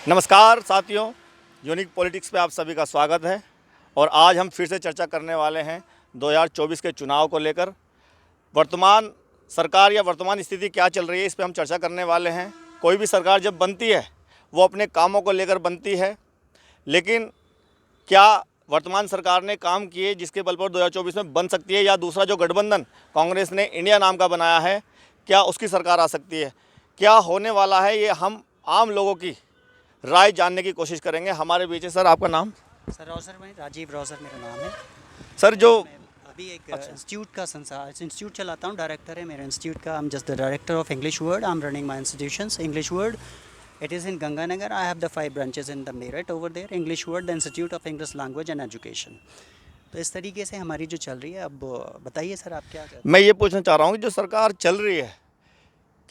नमस्कार साथियों, unique politics पे आप सभी का स्वागत है। और आज हम फिर से चर्चा करने वाले हैं 2024 के चुनाव को लेकर। वर्तमान सरकार या वर्तमान स्थिति क्या चल रही है, इस पे हम चर्चा करने वाले हैं। कोई भी सरकार जब बनती है वो अपने कामों को लेकर बनती है, लेकिन क्या वर्तमान सरकार ने काम किए जिसके बल पर 2024 में बन सकती है, या दूसरा जो गठबंधन कांग्रेस ने इंडिया नाम का बनाया है, क्या उसकी सरकार आ सकती है? क्या होने वाला है, ये हम आम लोगों की राय जानने की कोशिश करेंगे। हमारे बीच है सर, आपका नाम? सर रोज़र भाई, राजीव रोज़र मेरा नाम है। सर जो मैं अभी एक इंस्टीट्यूट का इंस्टीट्यूट चलाता हूँ, डायरेक्टर है मेरे इंस्टीट्यूट का। I am just the director of English word. I am running my institutions English word. It is in Ganganagar. I have the 5 branches in the Meerut over there. English word, the institute of English language and education. तो इस तरीके से हमारी जो चल रही है। अब बताइए सर, आप क्या कहते हैं? मैं ये पूछना चाह रहा हूँ कि जो सरकार चल रही है,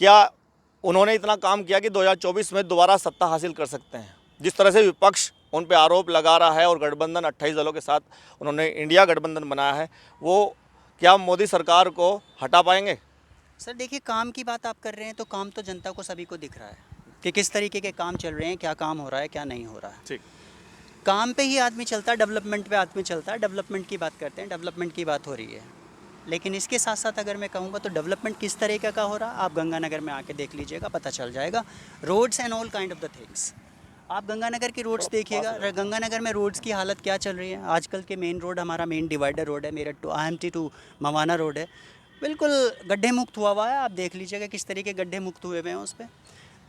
क्या उन्होंने इतना काम किया कि 2024 में दोबारा सत्ता हासिल कर सकते हैं? जिस तरह से विपक्ष उन पे आरोप लगा रहा है और गठबंधन 28 दलों के साथ उन्होंने इंडिया गठबंधन बनाया है, वो क्या मोदी सरकार को हटा पाएंगे? सर देखिए, काम की बात आप कर रहे हैं तो काम तो जनता को सभी को दिख रहा है कि किस तरीके के काम चल रहे हैं, क्या काम हो रहा है, क्या नहीं हो रहा है। ठीक। काम पे ही आदमी चलता है, डेवलपमेंट पे आदमी चलता है। डेवलपमेंट की बात करते हैं, डेवलपमेंट की बात हो रही है। लेकिन इसके साथ साथ अगर मैं कहूँगा तो डेवलपमेंट किस तरीके का हो रहा है, आप गंगानगर में आके देख लीजिएगा, पता चल जाएगा। Roads and all kind of the things, आप गंगानगर की रोड्स देखिएगा। गंगानगर में रोड्स की हालत क्या चल रही है आजकल के। मेन रोड हमारा मेन डिवाइडर रोड है, Meerut to IMT to Mawana road है, बिल्कुल गड्ढे मुक्त हुआ है। आप देख लीजिएगा किस तरीके गड्ढे मुक्त हुए हैं उस पर।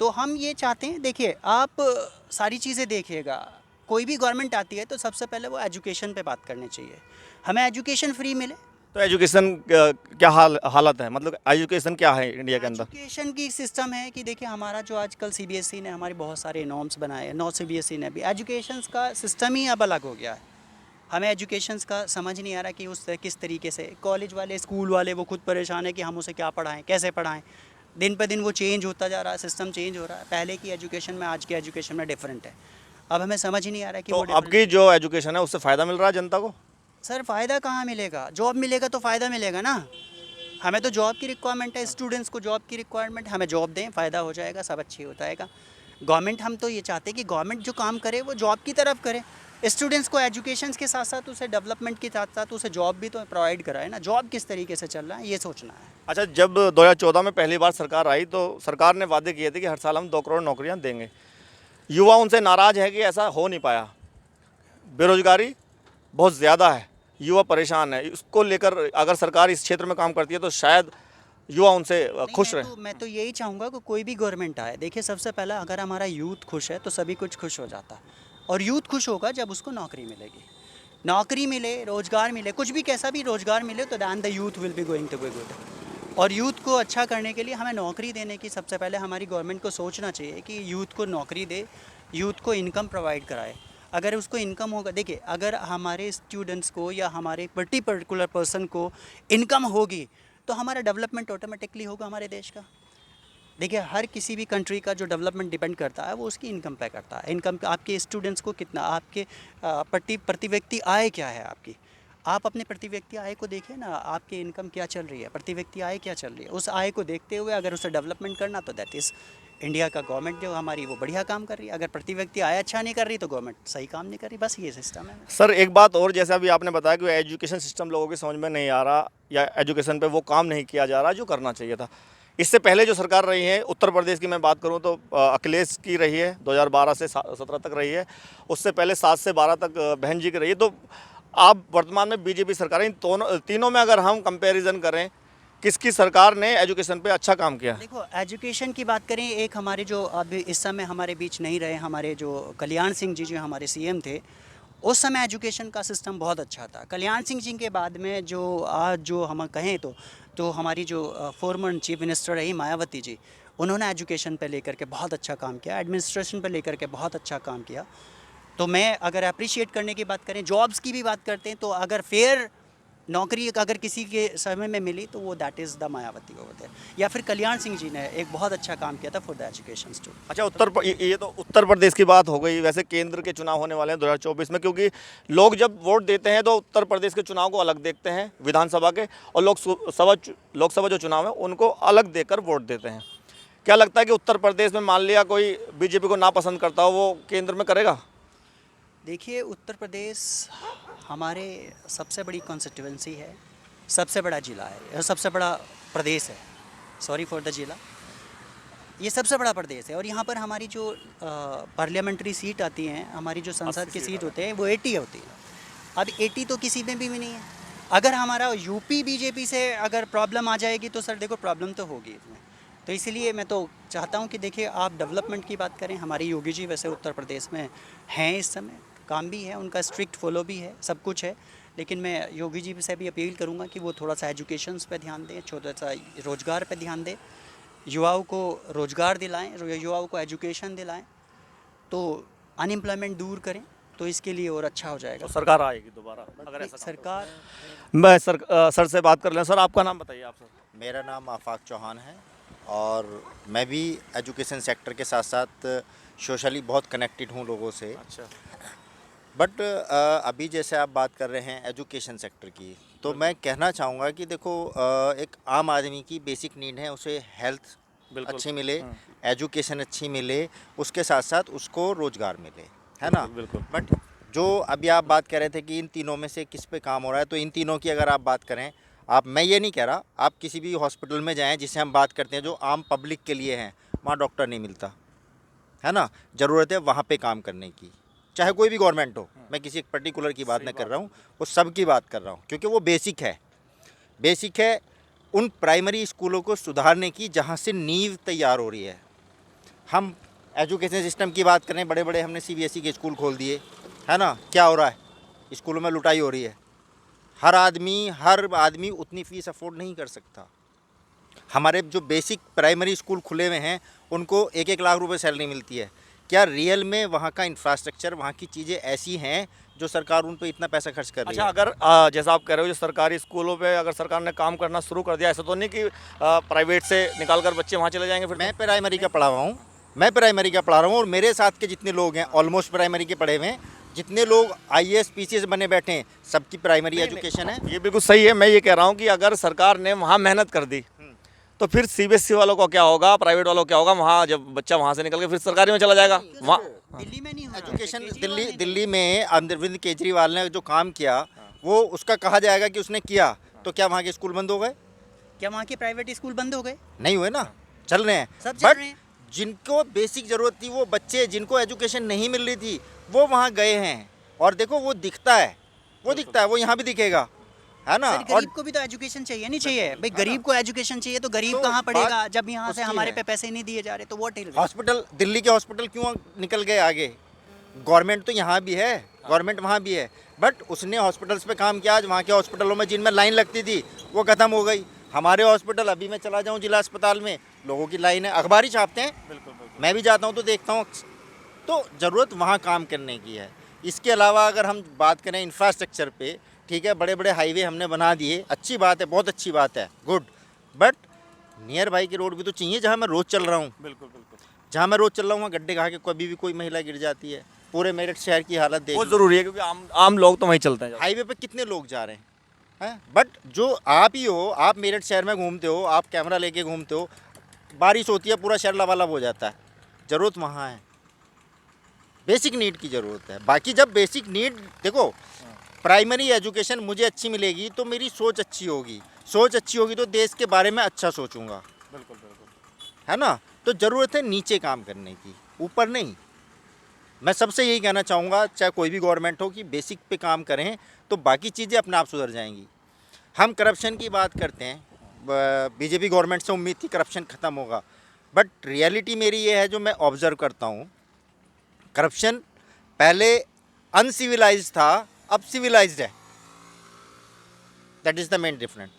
तो हम ये चाहते हैं, देखिए आप सारी चीज़ें देखिएगा। कोई भी गवर्नमेंट आती है तो सबसे पहले वो एजुकेशन पे बात करनी चाहिए। हमें एजुकेशन फ्री मिले। तो एजुकेशन क्या हालत है, मतलब एजुकेशन क्या है इंडिया के अंदर? एजुकेशन की सिस्टम है कि देखिए, हमारा जो आजकल CBSE ने हमारे बहुत सारे नॉर्म्स बनाए हैं, नॉन CBSE ने भी एजुकेशन का सिस्टम ही अब अलग हो गया है। हमें एजुकेशन का समझ नहीं आ रहा कि उस किस तरीके से कॉलेज वाले, स्कूल वाले वो खुद परेशान है कि हम उसे क्या पढ़ाएं, कैसे पढ़ाएं। दिन पर दिन वो चेंज होता जा रहा है, सिस्टम चेंज हो रहा है। पहले की एजुकेशन में आज की एजुकेशन में डिफरेंट है। अब हमें समझ ही नहीं आ रहा कि तो वो अब की जो एजुकेशन है उससे फ़ायदा मिल रहा है जनता को? सर फ़ायदा कहाँ मिलेगा? जॉब मिलेगा तो फ़ायदा मिलेगा ना। हमें तो जॉब की रिक्वायरमेंट है, स्टूडेंट्स को जॉब की रिक्वायरमेंट। हमें जॉब दें, फ़ायदा हो जाएगा, सब अच्छी हो जाएगा। गवर्नमेंट, हम तो ये चाहते हैं कि गवर्नमेंट जो काम करे वो जॉब की तरफ करे। स्टूडेंट्स को एजुकेशन के साथ साथ उसे डेवलपमेंट के साथ साथ उसे जॉब भी तो प्रोवाइड कराए ना। जॉब किस तरीके से चल रहा है ये सोचना है। अच्छा, जब 2014 में पहली बार सरकार आई तो सरकार ने वादे किए थे कि हर साल हम 2 करोड़ नौकरियां देंगे। युवा उनसे नाराज़ है कि ऐसा हो नहीं पाया। बेरोजगारी बहुत ज़्यादा है, युवा परेशान है। इसको लेकर अगर सरकार इस क्षेत्र में काम करती है तो शायद युवा उनसे खुश रहे। मैं तो यही चाहूँगा कि कोई भी गवर्नमेंट आए। देखिए, सबसे पहला अगर हमारा यूथ खुश है तो सभी कुछ खुश हो जाता है। और यूथ खुश होगा जब उसको नौकरी मिलेगी। नौकरी मिले, रोज़गार मिले, कुछ भी कैसा भी रोज़गार मिले तो then the youth will be going to be good. और यूथ को अच्छा करने के लिए हमें नौकरी देने की सबसे पहले हमारी गवर्नमेंट को सोचना चाहिए कि यूथ को नौकरी दे, यूथ को इनकम प्रोवाइड कराए। अगर उसको इनकम होगा, देखिए अगर हमारे स्टूडेंट्स को या हमारे पर्टिकुलर पर्सन को इनकम होगी तो हमारा डेवलपमेंट ऑटोमेटिकली होगा हमारे देश का। देखिए, हर किसी भी कंट्री का जो डेवलपमेंट डिपेंड करता है वो उसकी इनकम पे करता है। इनकम आपके स्टूडेंट्स को कितना, आपके प्रति व्यक्ति आय क्या है आपकी। आप अपने प्रति व्यक्ति आय को देखिए ना, आपकी इनकम क्या चल रही है, प्रति व्यक्ति आय क्या चल रही है। उस आय को देखते हुए अगर उसे डेवलपमेंट करना तो दैट इज़ इंडिया का गवर्नमेंट जो हमारी वो बढ़िया काम कर रही है। अगर प्रति व्यक्ति आय अच्छा नहीं कर रही तो गवर्नमेंट सही काम नहीं कर रही। बस ये सिस्टम है। सर एक बात और, जैसे अभी आपने बताया कि एजुकेशन सिस्टम लोगों की समझ में नहीं आ रहा, या एजुकेशन पे वो काम नहीं किया जा रहा जो करना चाहिए था। इससे पहले जो सरकार रही है, उत्तर प्रदेश की मैं बात करूं तो अखिलेश की रही है, 2012 से 17 तक रही है। उससे पहले 7 से 12 तक बहन जी की रही है। तो आप वर्तमान में बीजेपी सरकार, इन तीनों में अगर हम कंपैरिजन करें, किसकी सरकार ने एजुकेशन पे अच्छा काम किया? देखो, एजुकेशन की बात करें, एक हमारे जो अभी इस समय हमारे बीच नहीं रहे, हमारे जो कल्याण सिंह जी जो हमारे CM थे, उस समय एजुकेशन का सिस्टम बहुत अच्छा था। कल्याण सिंह जी के बाद में जो आज जो हम कहें तो हमारी जो फॉर्मर चीफ मिनिस्टर रही मायावती जी, उन्होंने एजुकेशन पे लेकर के बहुत अच्छा काम किया, एडमिनिस्ट्रेशन पे लेकर के बहुत अच्छा काम किया। तो मैं अगर अप्रिशिएट करने की बात करें, जॉब्स की भी बात करते हैं, तो अगर फेयर नौकरी अगर किसी के समय में मिली तो वो दैट इज़ द मायावती होते हैं। या फिर कल्याण सिंह जी ने एक बहुत अच्छा काम किया था फॉर द एजुकेशन टू। अच्छा, ये तो उत्तर प्रदेश की बात हो गई। वैसे केंद्र के चुनाव होने वाले हैं 2024 में, क्योंकि लोग जब वोट देते हैं तो उत्तर प्रदेश के चुनाव को अलग देखते हैं विधानसभा के, और लोकसभा जो चुनाव है उनको अलग देकर वोट देते हैं। क्या लगता है कि उत्तर प्रदेश में मान लिया कोई बीजेपी को नापसंद करता हो, वो केंद्र में करेगा? देखिए, उत्तर प्रदेश हमारे सबसे बड़ी कॉन्स्टिट्यूंसी है, सबसे बड़ा ज़िला है और सबसे बड़ा प्रदेश है। सॉरी फॉर द ज़िला, ये सबसे बड़ा प्रदेश है। और यहाँ पर हमारी जो पार्लियामेंट्री सीट आती हैं, हमारी जो संसद की सीट होते हैं, वो 80 होती है। अब 80 तो किसी में भी नहीं है। अगर हमारा यूपी बीजेपी से अगर प्रॉब्लम आ जाएगी तो सर देखो प्रॉब्लम तो होगी इसमें। तो इसलिए मैं तो चाहता हूँ कि देखिए, आप डेवलपमेंट की बात करें, हमारे योगी जी वैसे उत्तर प्रदेश में हैं इस समय, काम भी है उनका, स्ट्रिक्ट फॉलो भी है, सब कुछ है। लेकिन मैं योगी जी से भी अपील करूँगा कि वो थोड़ा सा एजुकेशंस पे ध्यान दें, छोटा सा रोज़गार पे ध्यान दें, युवाओं को रोज़गार दिलाएं, युवाओं को एजुकेशन दिलाएं, तो अनएम्प्लॉयमेंट दूर करें, तो इसके लिए और अच्छा हो जाएगा। तो सरकार आएगी दोबारा अगर ऐसा काम सरकार करें। मैं सर से बात कर लें। सर, आपका नाम बताइए आप सर। मेरा नाम आफाक चौहान है और मैं भी एजुकेशन सेक्टर के साथ साथ सोशली बहुत कनेक्टेड हूँ लोगों से। अच्छा। बट अभी जैसे आप बात कर रहे हैं एजुकेशन सेक्टर की, तो मैं कहना चाहूँगा कि देखो, एक आम आदमी की बेसिक नीड है, उसे हेल्थ बिल्कुल। अच्छी मिले, एजुकेशन अच्छी मिले, उसके साथ साथ उसको रोज़गार मिले, है ना। बिल्कुल। बट जो अभी आप बात कर रहे थे कि इन तीनों में से किस पे काम हो रहा है, तो इन तीनों की अगर आप बात करें, मैं ये नहीं कह रहा, आप किसी भी हॉस्पिटल में जाएं जिसे हम बात करते हैं जो आम पब्लिक के लिए हैं, वहाँ डॉक्टर नहीं मिलता, है ना। ज़रूरत है वहाँ पे काम करने की, चाहे कोई भी गवर्नमेंट हो। मैं किसी एक पर्टिकुलर की बात नहीं कर रहा हूँ, वो सब की बात कर रहा हूँ, क्योंकि वो बेसिक है उन प्राइमरी स्कूलों को सुधारने की जहाँ से नींव तैयार हो रही है। हम एजुकेशन सिस्टम की बात करें, बड़े बड़े हमने सीबीएसई के स्कूल खोल दिए, है ना। क्या हो रहा है, स्कूलों में लुटाई हो रही है। हर आदमी उतनी फ़ीस अफोर्ड नहीं कर सकता। हमारे जो बेसिक प्राइमरी स्कूल खुले हुए हैं, उनको 1-1 लाख रुपए सैलरी मिलती है। क्या रियल में वहाँ का इंफ्रास्ट्रक्चर, वहाँ की चीज़ें ऐसी हैं जो सरकार उन पर इतना पैसा खर्च कर रही अच्छा, है? अगर जैसा आप कह रहे हो, जो सरकारी स्कूलों पे अगर सरकार ने काम करना शुरू कर दिया, ऐसा तो नहीं कि प्राइवेट से निकाल कर बच्चे वहाँ चले जाएंगे फिर? मैं प्राइमरी का पढ़ा हुआ हूँ, और मेरे साथ के जितने लोग हैं ऑलमोस्ट प्राइमरी के पढ़े हुए हैं, जितने लोग आईएएस पीसीएस बने बैठे हैं, सबकी प्राइमरी एजुकेशन है। ये बिल्कुल सही है। मैं ये कह रहा हूँ कि अगर सरकार ने वहाँ मेहनत कर दी तो फिर सीबीएसई वालों को क्या होगा, प्राइवेट वालों को क्या होगा? वहाँ जब बच्चा वहाँ से निकल के फिर सरकारी में चला जाएगा, वहाँ दिल्ली में नहीं हो रहा है। एजुकेशन दिल्ली में अरविंद केजरीवाल ने जो काम किया, वो उसका कहा जाएगा कि उसने किया, तो क्या वहाँ के स्कूल बंद हो गए? क्या वहाँ के प्राइवेट स्कूल बंद हो गए? नहीं हुए ना, चल रहे हैं। सब चल रहे हैं। जिनको बेसिक ज़रूरत थी, वो बच्चे जिनको एजुकेशन नहीं मिल रही थी, वो वहाँ गए हैं। और देखो, वो दिखता है, वो यहाँ भी दिखेगा, है ना। सर, गरीब को भी तो एजुकेशन चाहिए, नहीं चाहिए भाई? गरीब को एजुकेशन चाहिए तो गरीब कहाँ पढ़ेगा जब यहाँ से हमारे पे पैसे नहीं दिए जा रहे? तो व्हाट इज हॉस्पिटल, दिल्ली के हॉस्पिटल क्यों निकल गए आगे? गवर्नमेंट तो यहाँ भी है, गवर्नमेंट वहाँ भी है, बट उसने हॉस्पिटल्स पे काम किया। आज वहाँ के हॉस्पिटलों में जिनमें लाइन लगती थी, वो ख़त्म हो गई। हमारे हॉस्पिटल, अभी मैं चला जाऊँ जिला अस्पताल में, लोगों की लाइन है, अखबार ही छापते हैं। मैं भी जाता हूँ तो देखता हूँ। तो ज़रूरत वहाँ काम करने की है। इसके अलावा अगर हम बात करें इंफ्रास्ट्रक्चर पे, ठीक है, बड़े बड़े हाईवे हमने बना दिए, अच्छी बात है, बहुत अच्छी बात है, गुड। बट नियर बाई के रोड भी तो चाहिए, जहाँ मैं रोज़ चल रहा हूँ। बिल्कुल। जहाँ मैं रोज़ चल रहा हूँ वहाँ गड्ढे खा के कभी भी कोई महिला गिर जाती है। पूरे मेरठ शहर की हालत देख बहुत लो। ज़रूरी है, क्योंकि आम लोग तो वहीं चलते हैं। हाईवे पे कितने लोग जा रहे हैं? बट जो आप ही हो, आप मेरठ शहर में घूमते हो, आप कैमरा लेके घूमते हो, बारिश होती है पूरा शहर लबालब हो जाता है। ज़रूरत वहाँ है, बेसिक नीड की ज़रूरत है। बाकी जब बेसिक नीड, देखो, प्राइमरी एजुकेशन मुझे अच्छी मिलेगी तो मेरी सोच अच्छी होगी, तो देश के बारे में अच्छा सोचूंगा। बिल्कुल, है ना। तो ज़रूरत है नीचे काम करने की, ऊपर नहीं। मैं सबसे यही कहना चाहूँगा, चाहे कोई भी गवर्नमेंट हो, कि बेसिक पे काम करें तो बाकी चीज़ें अपने आप सुधर जाएंगी। हम करप्शन की बात करते हैं, बीजेपी गवर्नमेंट से उम्मीद थी करप्शन ख़त्म होगा, बट रियलिटी मेरी ये है, जो मैं ऑब्ज़र्व करता हूँ, करप्शन पहले अनसिविलाइज्ड था, अब सिविलाइज्ड है। That is the main difference.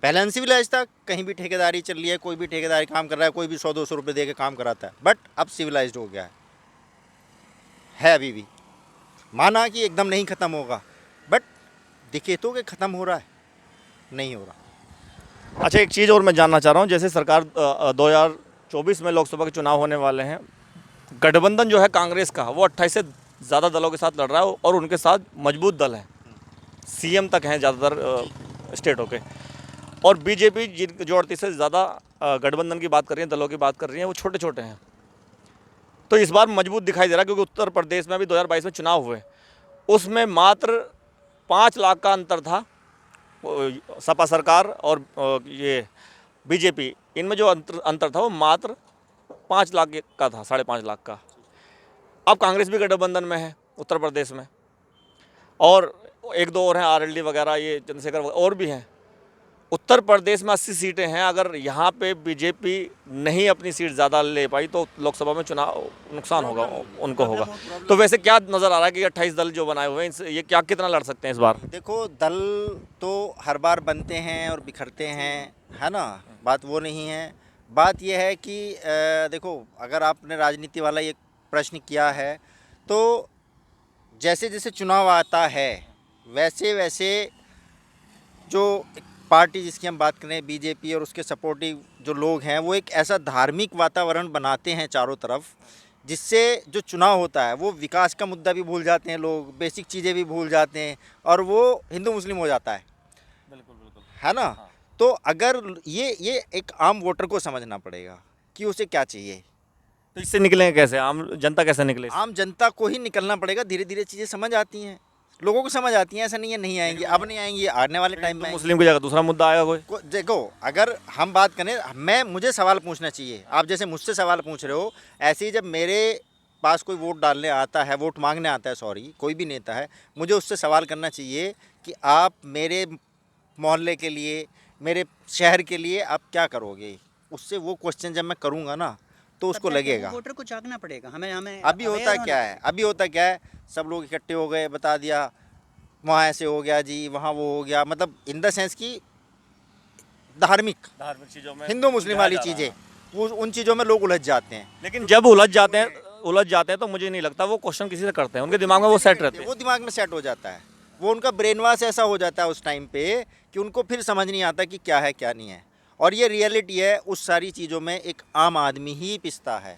पहले अनसिविलाइज्ड था, कहीं भी ठेकेदारी चल रही है, कोई भी ठेकेदारी काम कर रहा है, कोई भी 100-200 रुपये दे के काम कराता है, बट अब सिविलाइज्ड हो गया है अभी भी। माना कि एकदम नहीं ख़त्म होगा, बट दिखे तो कि ख़त्म हो रहा है, नहीं हो रहा। अच्छा, एक चीज़ और मैं जानना चाह रहा हूँ, जैसे सरकार 2024 में लोकसभा के चुनाव होने वाले हैं, गठबंधन जो है कांग्रेस का, वो 28 से ज़्यादा दलों के साथ लड़ रहा है और उनके साथ मजबूत दल है, सीएम तक हैं ज़्यादातर स्टेटों के, और बीजेपी जो 38 से ज़्यादा गठबंधन की बात कर रही हैं, दलों की बात कर रही हैं, वो छोटे छोटे हैं। तो इस बार मजबूत दिखाई दे रहा है, क्योंकि उत्तर प्रदेश में अभी 2022 में चुनाव हुए, उसमें मात्र 5 लाख का अंतर था सपा सरकार और ये बीजेपी, इनमें जो अंतर था वो मात्र 5 लाख का था, 5.5 लाख का। अब कांग्रेस भी गठबंधन में है उत्तर प्रदेश में, और एक दो और हैं, आरएलडी वगैरह, ये चंद्रशेखर और भी हैं। उत्तर प्रदेश में 80 सीटें हैं। अगर यहाँ पे बीजेपी नहीं अपनी सीट ज़्यादा ले पाई तो लोकसभा में चुनाव नुकसान होगा, उनको होगा। तो वैसे क्या नज़र आ रहा है कि 28 दल जो बनाए हुए हैं, इनसे ये क्या कितना लड़ सकते हैं इस बार? देखो, दल तो हर बार बनते हैं और बिखरते हैं, है ना, बात वो नहीं है। बात ये है कि देखो, अगर आपने राजनीति वाला ये प्रश्न किया है तो जैसे जैसे चुनाव आता है वैसे वैसे जो पार्टी जिसकी हम बात करें बीजेपी और उसके सपोर्टिव जो लोग हैं, वो एक ऐसा धार्मिक वातावरण बनाते हैं चारों तरफ, जिससे जो चुनाव होता है वो विकास का मुद्दा भी भूल जाते हैं लोग, बेसिक चीज़ें भी भूल जाते हैं, और वो हिंदू मुस्लिम हो जाता है। बिल्कुल बिल्कुल, है ना। तो अगर ये एक आम वोटर को समझना पड़ेगा कि उसे क्या चाहिए। तो इससे निकलेंगे कैसे? आम जनता कैसे निकले? आम जनता को ही निकलना पड़ेगा। धीरे धीरे चीज़ें समझ आती हैं, लोगों को समझ आती हैं। ऐसा नहीं है नहीं आएंगी, अब नहीं आएंगी, आने वाले टाइम में आएंगी। मुस्लिम की जगह दूसरा मुद्दा आएगा कोई? देखो, अगर हम बात करें, मुझे सवाल पूछना चाहिए, आप जैसे मुझसे सवाल पूछ रहे हो, ऐसे ही जब मेरे पास कोई वोट डालने आता है, वोट मांगने आता है, सॉरी, कोई भी नेता है, मुझे उससे सवाल करना चाहिए कि आप मेरे मोहल्ले के लिए, मेरे शहर के लिए आप क्या करोगे। उससे वो क्वेश्चन जब मैं करूँगा ना तो उसको लगेगा। वोटर को जागना पड़ेगा, हमें हमें अभी होता क्या है, सब लोग इकट्ठे हो गए, बता दिया वहाँ ऐसे हो गया जी, वहाँ वो हो गया, मतलब इन द सेंस की धार्मिक चीज़ों में, हिंदू मुस्लिम वाली चीज़ें, वो उन चीज़ों में लोग उलझ जाते हैं। लेकिन जब उलझ जाते हैं तो मुझे नहीं लगता वो क्वेश्चन किसी से करते हैं, उनके दिमाग में वो सेट रहते हैं। वो दिमाग में सेट हो जाता है, वो उनका ब्रेन वॉश ऐसा हो जाता है उस टाइम पे कि उनको फिर समझ नहीं आता कि क्या है क्या नहीं है। और ये रियलिटी है, उस सारी चीज़ों में एक आम आदमी ही पिसता है।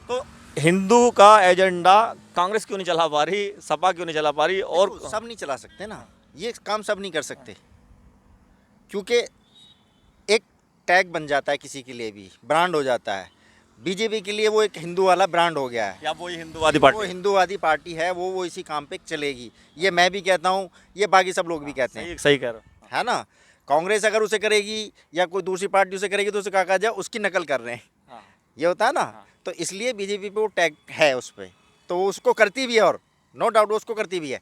तो हिंदू का एजेंडा कांग्रेस क्यों नहीं चला पा रही, सपा क्यों नहीं चला पा रही? और सब नहीं चला सकते ना, ये काम सब नहीं कर सकते, क्योंकि एक टैग बन जाता है किसी के लिए भी, ब्रांड हो जाता है। बीजेपी के लिए वो एक हिंदू वाला ब्रांड हो गया है, या वो हिंदूवादी पार्टी, वो हिंदूवादी पार्टी है, वो इसी काम पे चलेगी। ये मैं भी कहता हूँ, ये बाकी सब लोग भी कहते हैं, सही कह रहे हो, है ना। कांग्रेस अगर उसे करेगी या कोई दूसरी पार्टी उसे करेगी तो उसे कहा जाए उसकी नकल कर रहे हैं, ये होता है ना। तो इसलिए बीजेपी पे वो टैग है उस पर, तो वो उसको करती भी है, और नो डाउट उसको करती भी है।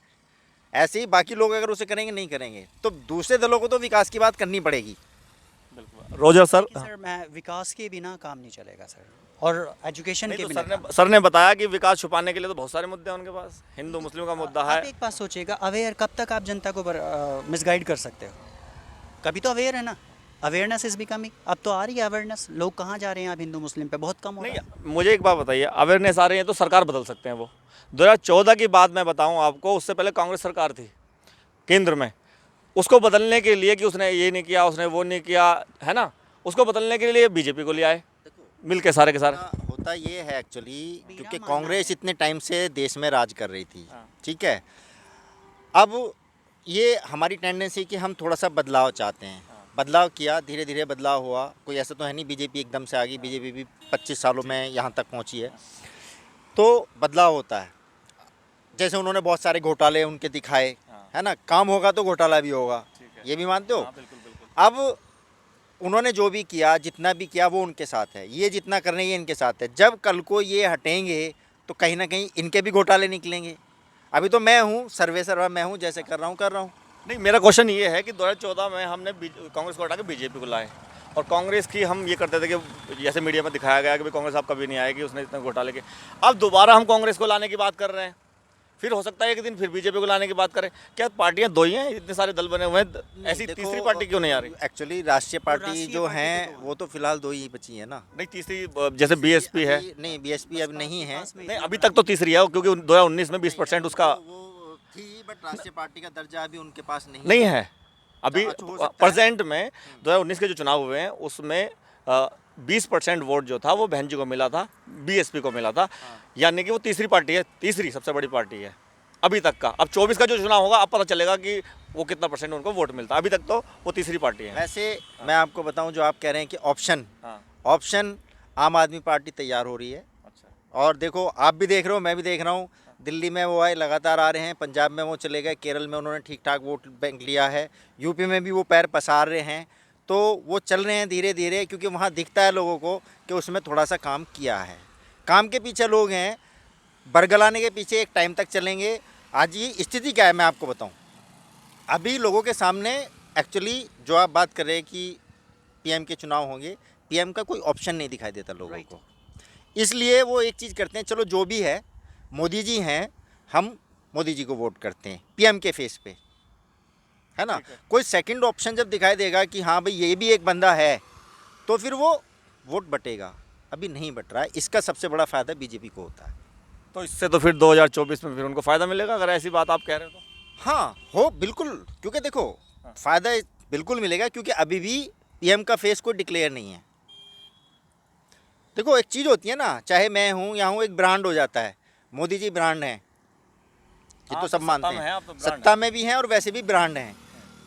ऐसे ही बाकी लोग अगर उसे करेंगे नहीं करेंगे तो दूसरे दलों को तो विकास की बात करनी पड़ेगी। Roger sir. सर, मैं विकास के बिना काम नहीं चलेगा सर, और एजुकेशन के बिना काम। सर ने बताया कि विकास छुपाने के लिए तो बहुत सारे मुद्दे हैं उनके पास, हिंदू मुस्लिम का मुद्दा है। आप एक बात सोचिएगा, अवेयर कब तक आप जनता को मिसगाइड कर सकते हो? कभी तो अवेयर है ना, अवेयरनेस इज बिकमिंग। अब तो आ रही है अवेयरनेस, लोग कहाँ जा रहे हैं अब हिंदू मुस्लिम पे, बहुत कम हो रहा है। नहीं, मुझे एक बात बताइए, अवेयरनेस आ रही है तो सरकार बदल सकते हैं वो। 2014 की बात मैं बताऊं आपको, उससे पहले कांग्रेस सरकार थी केंद्र में, उसको बदलने के लिए कि उसने ये नहीं किया, उसने वो नहीं किया, है ना, उसको बदलने के लिए बीजेपी को ले आए मिल के सारे के सारे। होता ये है एक्चुअली, क्योंकि कांग्रेस इतने टाइम से देश में राज कर रही थी, ठीक है। अब ये हमारी टेंडेंसी कि हम थोड़ा सा बदलाव चाहते हैं, बदलाव किया, धीरे धीरे बदलाव हुआ। कोई ऐसा तो है नहीं बीजेपी एकदम से आ गई, बीजेपी भी 25 सालों में यहाँ तक पहुँची है, तो बदलाव होता है। जैसे उन्होंने बहुत सारे घोटाले उनके दिखाए, है ना, काम होगा तो घोटाला भी होगा, ये भी मानते हो। अब उन्होंने जो भी किया, जितना भी किया, वो उनके साथ है, ये जितना कर रहे हैं ये इनके साथ है। जब कल को ये हटेंगे तो कहीं ना कहीं इनके भी घोटाले निकलेंगे। अभी तो मैं हूँ सर्वे मैं हूँ, जैसे कर रहा हूँ। नहीं, मेरा क्वेश्चन ये है कि 2014 में हमने कांग्रेस को हटा के बीजेपी को लाए, और कांग्रेस की हम ये करते थे कि जैसे मीडिया में दिखाया गया कि भाई कांग्रेस आप कभी नहीं आएगी, उसने इतने घोटाले के। अब दोबारा हम कांग्रेस को लाने की बात कर रहे हैं, फिर हो सकता है एक दिन फिर बीजेपी को लाने की बात करें। क्या पार्टियां दो ही हैं, इतने सारे दल बने हुए हैं, ऐसी तीसरी पार्टी क्यों नहीं आ रही? एक्चुअली राष्ट्रीय पार्टी जो हैं वो तो फिलहाल 2 ही बची है ना। नहीं, तीसरी जैसे बीएसपी है। नहीं, बीएसपी अब नहीं है, नहीं, अभी तक तो तीसरी है, क्योंकि 2019 में 20% उसका थी, बट राष्ट्रीय पार्टी का दर्जा अभी उनके पास नहीं है। अभी प्रेजेंट में 2019 के जो चुनाव हुए हैं उसमें 20% वोट जो था वो बहन जी को मिला था, बीएसपी को मिला था, यानी कि वो तीसरी पार्टी है, तीसरी सबसे बड़ी पार्टी है। अभी तक का? अब 24 का जो चुनाव होगा अब पता चलेगा कि वो कितना परसेंट उनको वोट मिलता है। अभी तक तो वो तीसरी पार्टी है। वैसे मैं आपको बताऊं, जो आप कह रहे हैं कि ऑप्शन हाँ, ऑप्शन आम आदमी पार्टी तैयार हो रही है। अच्छा, और देखो, आप भी देख रहे हो, मैं भी देख रहा हूँ, दिल्ली में वो आए लगातार आ रहे हैं, पंजाब में वो चले गए, केरल में उन्होंने ठीक ठाक वोट बैंक लिया है, यूपी में भी वो पैर पसार रहे हैं। तो वो चल रहे हैं धीरे धीरे, क्योंकि वहाँ दिखता है लोगों को कि उसमें थोड़ा सा काम किया है। काम के पीछे लोग हैं, बरगलाने के पीछे एक टाइम तक चलेंगे। आज ये स्थिति क्या है मैं आपको बताऊं। अभी लोगों के सामने एक्चुअली जो आप बात कर रहे हैं कि पीएम के चुनाव होंगे, पीएम का कोई ऑप्शन नहीं दिखाई देता लोगों Right. को। इसलिए वो एक चीज़ करते हैं, चलो जो भी है मोदी जी हैं, हम मोदी जी को वोट करते हैं पीएम के फेस पे, है ना। ठीक है। कोई सेकंड ऑप्शन जब दिखाई देगा कि हाँ भाई ये भी एक बंदा है, तो फिर वो वोट बटेगा। अभी नहीं बट रहा है, इसका सबसे बड़ा फ़ायदा बीजेपी को होता है। तो इससे तो फिर 2024 में फिर उनको फ़ायदा मिलेगा, अगर ऐसी बात आप कह रहे हो तो? हाँ हो बिल्कुल, क्योंकि देखो हाँ। फ़ायदा बिल्कुल मिलेगा, क्योंकि अभी भी पीएम का फेस कोई डिक्लेयर नहीं है। देखो एक चीज़ होती है ना, चाहे मैं हूँ या हूँ, एक ब्रांड हो जाता है। मोदी जी ब्रांड हैं, ये हाँ, तो सब सत्ता मानते में हैं, है, अब तो ब्रांड सत्ता में भी हैं और वैसे भी ब्रांड हैं।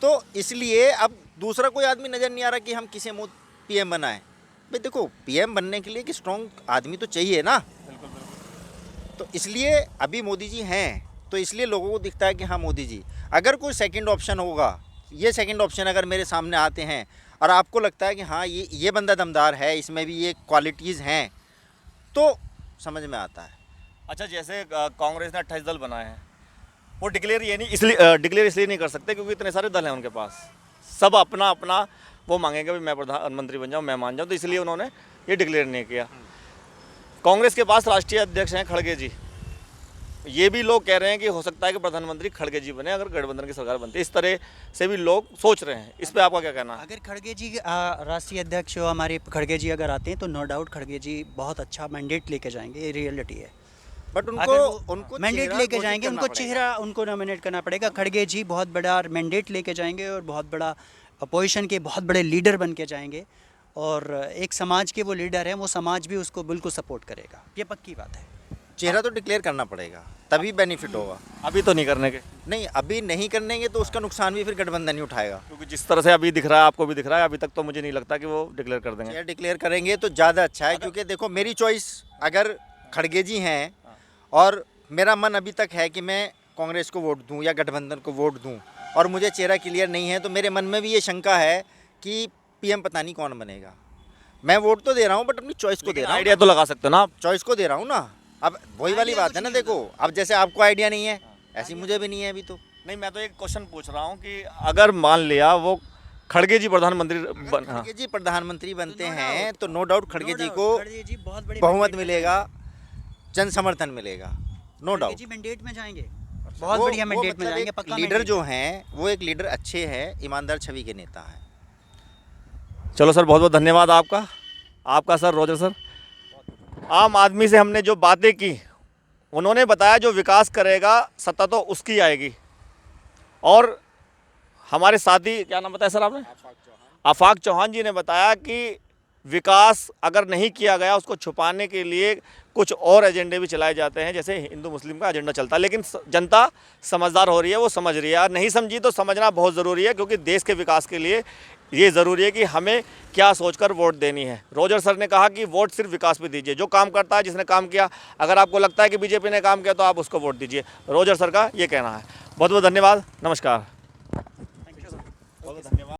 तो इसलिए अब दूसरा कोई आदमी नज़र नहीं आ रहा कि हम किसे पीएम बनाएं। भाई देखो, पीएम बनने के लिए एक स्ट्रॉन्ग आदमी तो चाहिए ना। बिल्कुल बिल्कुल। तो इसलिए अभी मोदी जी हैं, तो इसलिए लोगों को दिखता है कि हाँ मोदी जी। अगर कोई सेकंड ऑप्शन होगा, ये सेकंड ऑप्शन अगर मेरे सामने आते हैं और आपको लगता है कि हाँ ये बंदा दमदार है, इसमें भी ये क्वालिटीज़ हैं, तो समझ में आता है। अच्छा, जैसे कांग्रेस ने 28 दल बनाए हैं, वो डिक्लेयर ये नहीं इसलिए डिक्लेयर इसलिए नहीं कर सकते क्योंकि इतने सारे दल हैं उनके पास, सब अपना अपना वो मांगेंगे भी मैं प्रधानमंत्री बन जाऊँ, मैं मान जाऊँ, तो इसलिए उन्होंने ये डिक्लेयर नहीं किया। कांग्रेस के पास राष्ट्रीय अध्यक्ष हैं खड़गे जी, ये भी लोग कह रहे हैं कि हो सकता है कि प्रधानमंत्री खड़गे जी बने अगर गठबंधन की सरकार बनती है। इस तरह से भी लोग सोच रहे हैं, इस पे आपका क्या कहना है? अगर खड़गे जी राष्ट्रीय अध्यक्ष हो हमारे, खड़गे जी अगर आते हैं तो नो डाउट खड़गे जी बहुत अच्छा मैंडेट लेके जाएंगे, ये रियलिटी है। बट अगर वो उनको मैंडेट चेहरा लेके घोषित जाएंगे, करना उनको पड़ेगा। चेहरा उनको नॉमिनेट करना पड़ेगा। खड़गे जी बहुत बड़ा मैंडेट लेके जाएंगे और बहुत बड़ा अपोजिशन के बहुत बड़े लीडर बन के जाएंगे, और एक समाज के वो लीडर हैं, वो समाज भी उसको बिल्कुल सपोर्ट करेगा, ये पक्की बात है। चेहरा तो डिक्लेयर करना पड़ेगा, तभी बेनिफिट होगा। अभी तो नहीं करने के, नहीं, अभी नहीं करेंगे तो उसका नुकसान भी फिर गठबंधन ही उठाएगा। क्योंकि जिस तरह से अभी दिख रहा है, आपको भी दिख रहा है, अभी तक तो मुझे नहीं लगता कि वो डिक्लेयर कर देंगे। चेहरा डिक्लेयर करेंगे तो ज़्यादा अच्छा है, क्योंकि देखो मेरी चॉइस अगर खड़गे जी हैं और मेरा मन अभी तक है कि मैं कांग्रेस को वोट दूं या गठबंधन को वोट दूं, और मुझे चेहरा क्लियर नहीं है, तो मेरे मन में भी ये शंका है कि पीएम पता नहीं कौन बनेगा। मैं वोट तो दे रहा हूं, बट अपनी चॉइस को दे रहा हूं। आइडिया तो लगा सकते हो ना आप? चॉइस को दे रहा हूं ना। अब वही वाली आइडिया बात है कुछ ना, नहीं देखो अब जैसे आपको आइडिया नहीं है, ऐसी मुझे भी नहीं है अभी तो। नहीं, मैं तो एक क्वेश्चन पूछ रहा हूँ कि अगर मान लिया वो खड़गे जी प्रधानमंत्री बन, हाँ, खड़गे जी प्रधानमंत्री बनते no हैं doubt, तो नो डाउट खड़गे No जी doubt, को खड़गे जी बहुत बड़े बहुमत mandate में मिलेगा, जन समर्थन मिलेगा, नो खड़गे डाउट। जी मैंडेट में जाएंगे, बहुत बढ़िया मैंडेट में जाएंगे, पक्का लीडर mandate जो में। हैं वो एक लीडर अच्छे हैं, ईमानदार छवि के नेता हैं। चलो सर, बहुत बहुत धन्यवाद आपका सर, रोजर सर। आम आदमी से हमने जो बातें की, उन्होंने बताया जो विकास करेगा सत्ता तो उसकी आएगी। और हमारे साथी, क्या नाम बताया सर आपने? आफाक चौहान जी ने बताया कि विकास अगर नहीं किया गया, उसको छुपाने के लिए कुछ और एजेंडे भी चलाए जाते हैं, जैसे हिंदू मुस्लिम का एजेंडा चलता है। लेकिन जनता समझदार हो रही है, वो समझ रही है, और नहीं समझी तो समझना बहुत ज़रूरी है, क्योंकि देश के विकास के लिए ये ज़रूरी है कि हमें क्या सोचकर वोट देनी है। रोजर सर ने कहा कि वोट सिर्फ विकास पे दीजिए, जो काम करता है, जिसने काम किया। अगर आपको लगता है कि बीजेपी ने काम किया तो आप उसको वोट दीजिए, रोजर सर का ये कहना है। बहुत बहुत धन्यवाद, नमस्कार। बहुत बहुत धन्यवाद।